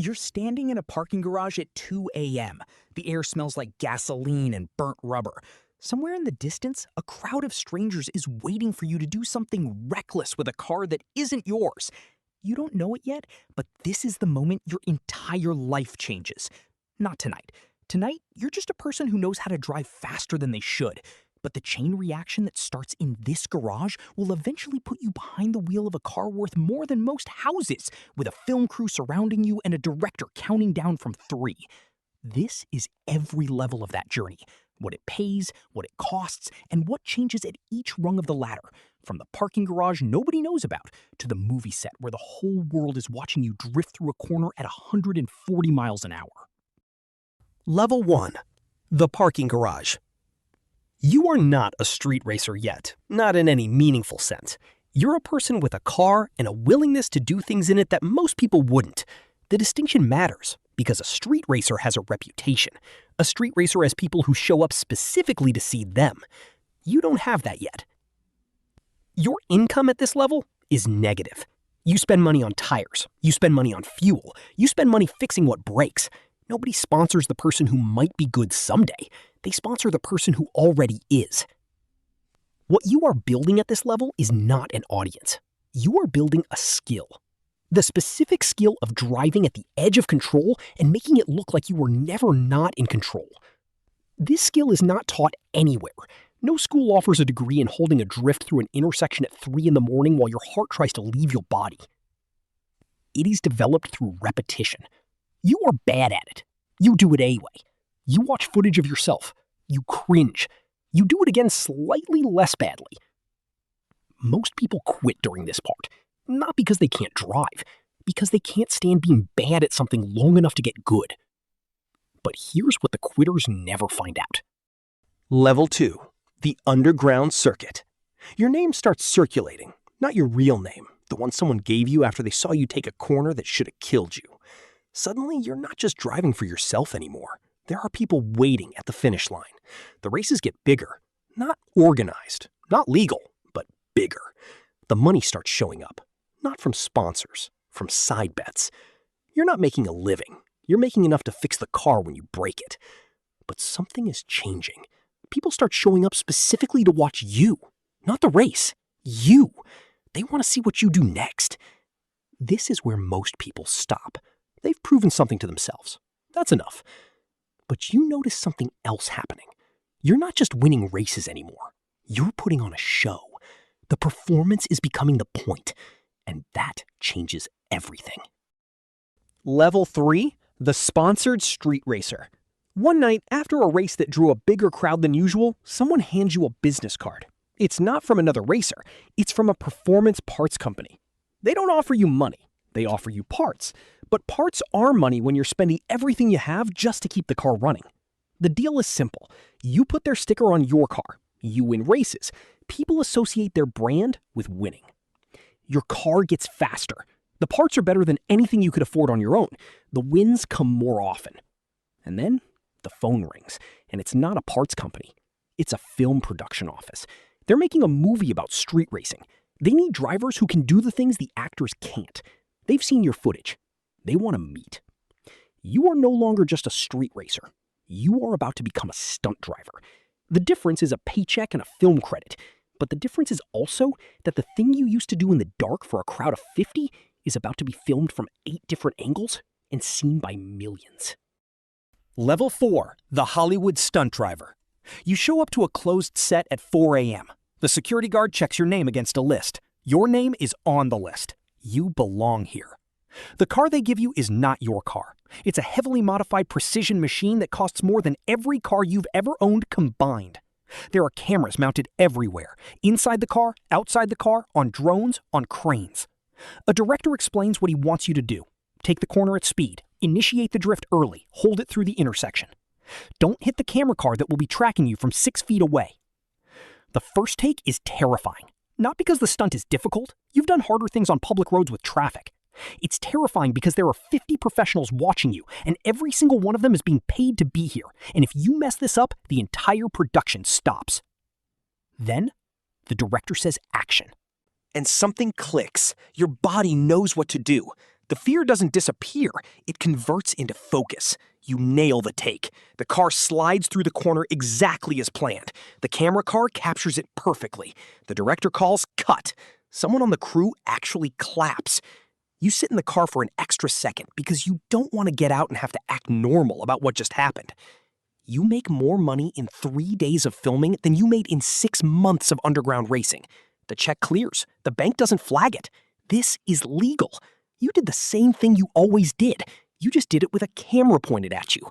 You're standing in a parking garage at 2 a.m. The air smells like gasoline and burnt rubber. Somewhere in the distance, a crowd of strangers is waiting for you to do something reckless with a car that isn't yours. You don't know it yet, but this is the moment your entire life changes. Not tonight. Tonight, you're just a person who knows how to drive faster than they should. But the chain reaction that starts in this garage will eventually put you behind the wheel of a car worth more than most houses, with a film crew surrounding you and a director counting down from 3. This is every level of that journey. What it pays, what it costs, and what changes at each rung of the ladder. From the parking garage nobody knows about, to the movie set where the whole world is watching you drift through a corner at 140 miles an hour. Level 1. The parking garage. You are not a street racer yet, not in any meaningful sense. You're a person with a car and a willingness to do things in it that most people wouldn't. The distinction matters because a street racer has a reputation. A street racer has people who show up specifically to see them. You don't have that yet. Your income at this level is negative. You spend money on tires. You spend money on fuel. You spend money fixing what breaks. Nobody sponsors the person who might be good someday. They sponsor the person who already is. What you are building at this level is not an audience. You are building a skill. The specific skill of driving at the edge of control and making it look like you were never not in control. This skill is not taught anywhere. No school offers a degree in holding a drift through an intersection at 3 in the morning while your heart tries to leave your body. It is developed through repetition. You are bad at it. You do it anyway. You watch footage of yourself. You cringe. You do it again slightly less badly. Most people quit during this part, not because they can't drive, because they can't stand being bad at something long enough to get good. But here's what the quitters never find out. Level 2. The underground circuit. Your name starts circulating, not your real name, the one someone gave you after they saw you take a corner that should have killed you. Suddenly, you're not just driving for yourself anymore. There are people waiting at the finish line. The races get bigger, not organized, not legal, but bigger. The money starts showing up, not from sponsors, from side bets. You're not making a living. You're making enough to fix the car when you break it. But something is changing. People start showing up specifically to watch you, not the race. You. They want to see what you do next. This is where most people stop. They've proven something to themselves. That's enough. But you notice something else happening. You're not just winning races anymore. You're putting on a show. The performance is becoming the point, and that changes everything. Level 3. The sponsored street racer. One night, after a race that drew a bigger crowd than usual, someone hands you a business card. It's not from another racer. It's from a performance parts company. They don't offer you money. They offer you parts. But parts are money when you're spending everything you have just to keep the car running. The deal is simple. You put their sticker on your car. You win races. People associate their brand with winning. Your car gets faster. The parts are better than anything you could afford on your own. The wins come more often. And then the phone rings, and it's not a parts company. It's a film production office. They're making a movie about street racing. They need drivers who can do the things the actors can't. They've seen your footage. They want to meet. You are no longer just a street racer. You are about to become a stunt driver. The difference is a paycheck and a film credit. But the difference is also that the thing you used to do in the dark for a crowd of 50 is about to be filmed from 8 different angles and seen by millions. Level 4. The Hollywood stunt driver. You show up to a closed set at 4 a.m. The security guard checks your name against a list. Your name is on the list. You belong here. The car they give you is not your car. It's a heavily modified precision machine that costs more than every car you've ever owned combined. There are cameras mounted everywhere, inside the car, outside the car, on drones, on cranes. A director explains what he wants you to do. Take the corner at speed, initiate the drift early, hold it through the intersection. Don't hit the camera car that will be tracking you from 6 feet away. The first take is terrifying. Not because the stunt is difficult. You've done harder things on public roads with traffic. It's terrifying because there are 50 professionals watching you, and every single one of them is being paid to be here. And if you mess this up, the entire production stops. Then, the director says action. And something clicks. Your body knows what to do. The fear doesn't disappear, it converts into focus. You nail the take. The car slides through the corner exactly as planned. The camera car captures it perfectly. The director calls cut. Someone on the crew actually claps. You sit in the car for an extra second because you don't want to get out and have to act normal about what just happened. You make more money in 3 days of filming than you made in 6 months of underground racing. The check clears. The bank doesn't flag it. This is legal. You did the same thing you always did. You just did it with a camera pointed at you.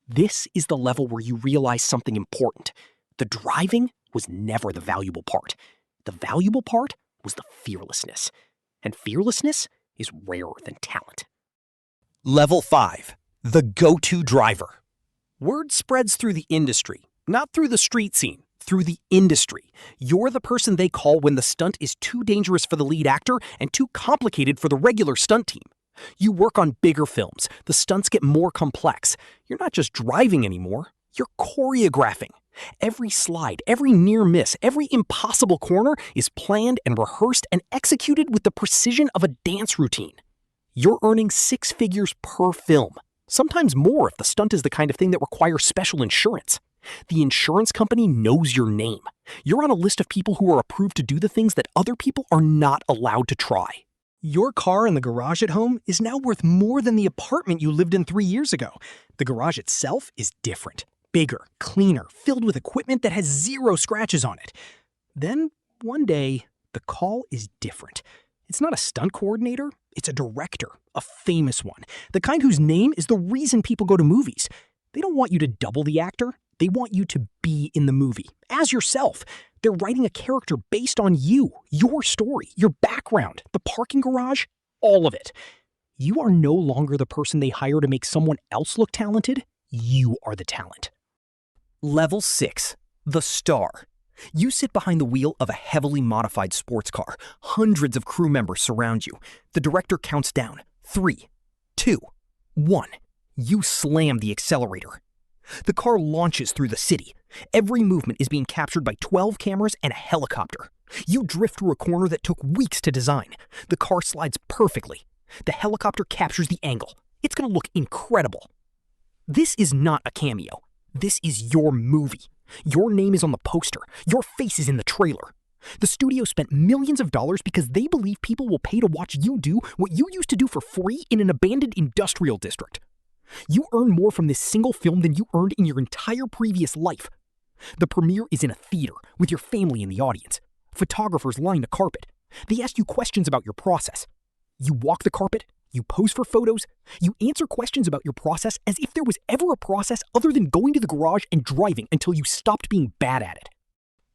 This is the level where you realize something important. The driving was never the valuable part. The valuable part was the fearlessness. And fearlessness is rarer than talent. Level 5. The go-to driver. Word spreads through the industry, not through the street scene, through the industry. You're the person they call when the stunt is too dangerous for the lead actor and too complicated for the regular stunt team. You work on bigger films. The stunts get more complex. You're not just driving anymore. You're choreographing. Every slide, every near miss, every impossible corner is planned and rehearsed and executed with the precision of a dance routine. You're earning 6 figures per film. Sometimes more if the stunt is the kind of thing that requires special insurance. The insurance company knows your name. You're on a list of people who are approved to do the things that other people are not allowed to try. Your car in the garage at home is now worth more than the apartment you lived in 3 years ago. The garage itself is different. Bigger, cleaner, filled with equipment that has 0 scratches on it. Then, one day, the call is different. It's not a stunt coordinator, it's a director, a famous one, the kind whose name is the reason people go to movies. They don't want you to double the actor, they want you to be in the movie, as yourself. They're writing a character based on you, your story, your background, the parking garage, all of it. You are no longer the person they hire to make someone else look talented, you are the talent. Level 6. The star. You sit behind the wheel of a heavily modified sports car. Hundreds of crew members surround you. The director counts down. 3, 2, 1. You slam the accelerator. The car launches through the city. Every movement is being captured by 12 cameras and a helicopter. You drift through a corner that took weeks to design. The car slides perfectly. The helicopter captures the angle. It's going to look incredible. This is not a cameo. This is your movie. Your name is on the poster. Your face is in the trailer. The studio spent millions of dollars because they believe people will pay to watch you do what you used to do for free in an abandoned industrial district. You earn more from this single film than you earned in your entire previous life. The premiere is in a theater with your family in the audience. Photographers line the carpet. They ask you questions about your process. You walk the carpet. You pose for photos. You answer questions about your process as if there was ever a process other than going to the garage and driving until you stopped being bad at it.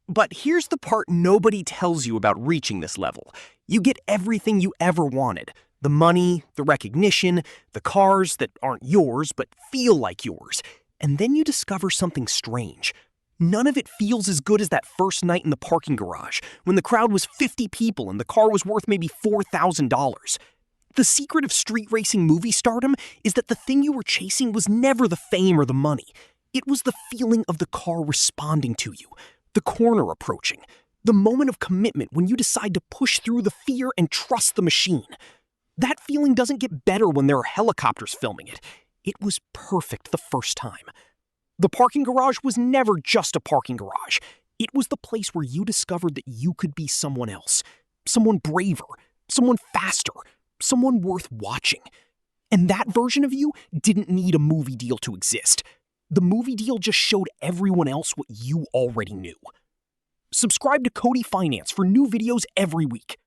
But here's the part nobody tells you about reaching this level. You get everything you ever wanted. The money, the recognition, the cars that aren't yours but feel like yours. And then you discover something strange. None of it feels as good as that first night in the parking garage when the crowd was 50 people and the car was worth maybe $4,000. The secret of street racing movie stardom is that the thing you were chasing was never the fame or the money. It was the feeling of the car responding to you, the corner approaching, the moment of commitment when you decide to push through the fear and trust the machine. That feeling doesn't get better when there are helicopters filming it. It was perfect the first time. The parking garage was never just a parking garage. It was the place where you discovered that you could be someone else, someone braver, someone faster, someone worth watching. And that version of you didn't need a movie deal to exist. The movie deal just showed everyone else what you already knew. Subscribe to Cody Finance for new videos every week.